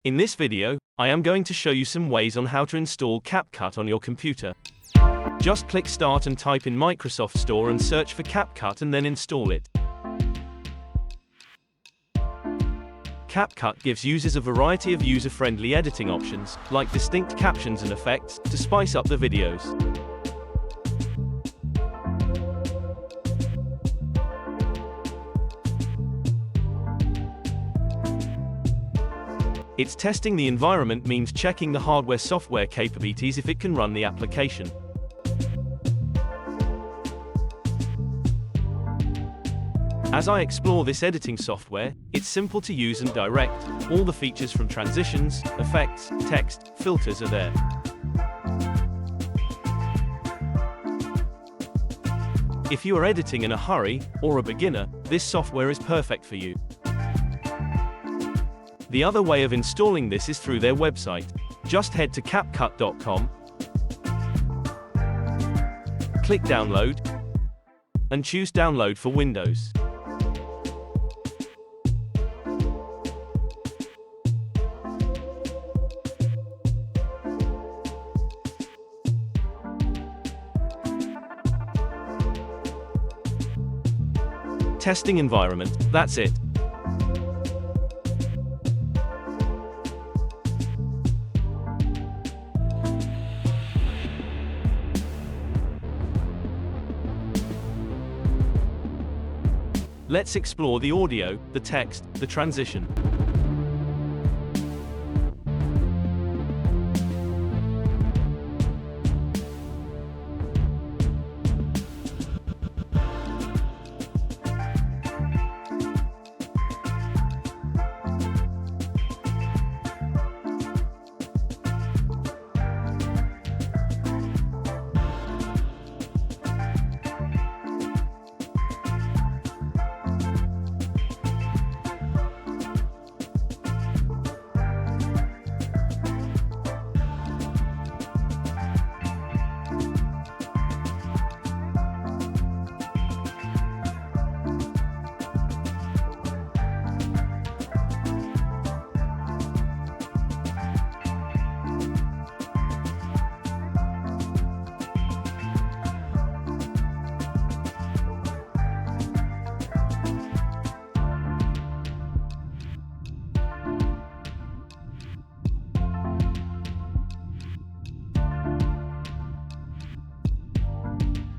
In this video, I am going to show you some ways on how to install CapCut on your computer. Just click Start and type in Microsoft Store and search for CapCut and then install it. CapCut gives users a variety of user-friendly editing options, like distinct captions and effects, to spice up the videos. It's testing the environment means checking the hardware-software capabilities if it can run the application. As I explore this editing software, it's simple to use and direct. All the features from transitions, effects, text, filters are there. If you are editing in a hurry, or a beginner, this software is perfect for you. The other way of installing this is through their website. Just head to CapCut.com, click Download, and choose Download for Windows. Testing environment, that's it. Let's explore the audio, the text, the transition.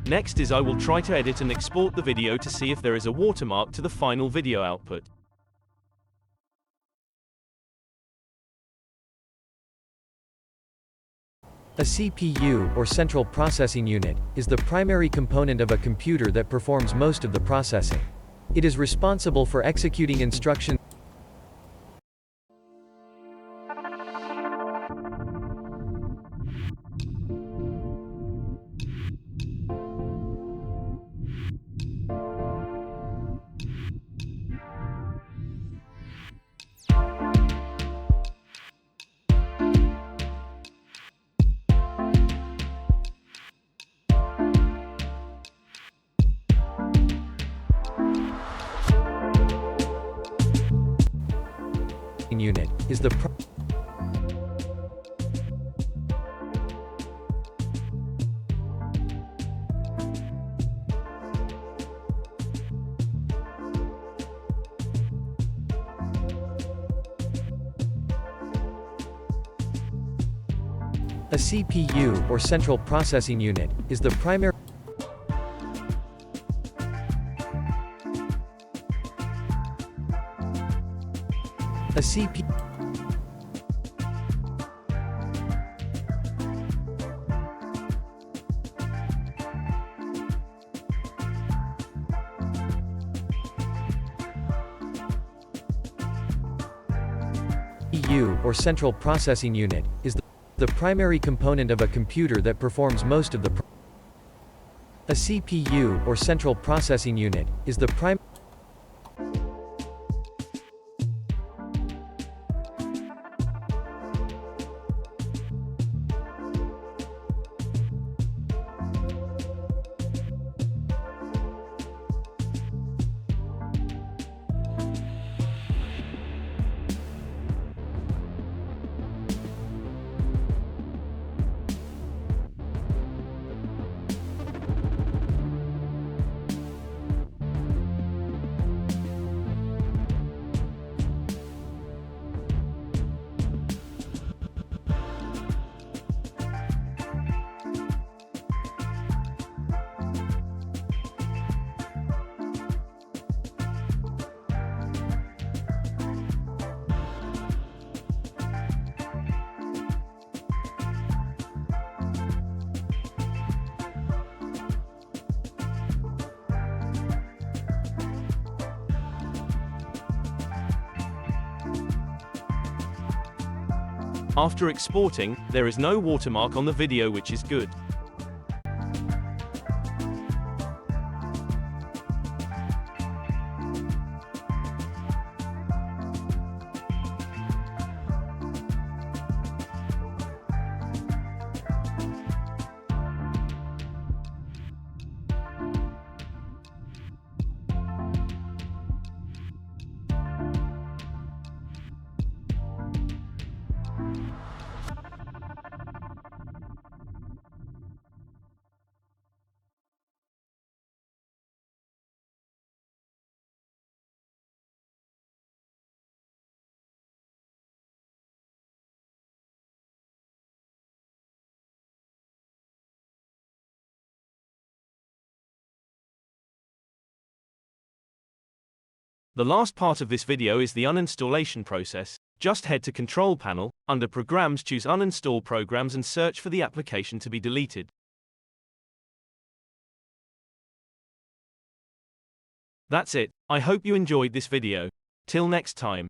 Next is I will try to edit and export the video to see if there is a watermark to the final video output. A CPU, or central processing unit, is the primary component of a computer that performs most of the processing. It is responsible for executing instructions unit, is the A CPU, or central processing unit, is the primary A CPU or central processing unit, is the primary component of a computer that performs most of the A CPU, or central processing unit, is the primary After exporting, there is no watermark on the video, which is good. The last part of this video is the uninstallation process. Just head to Control Panel, under Programs choose Uninstall Programs and search for the application to be deleted. That's it. I hope you enjoyed this video. Till next time.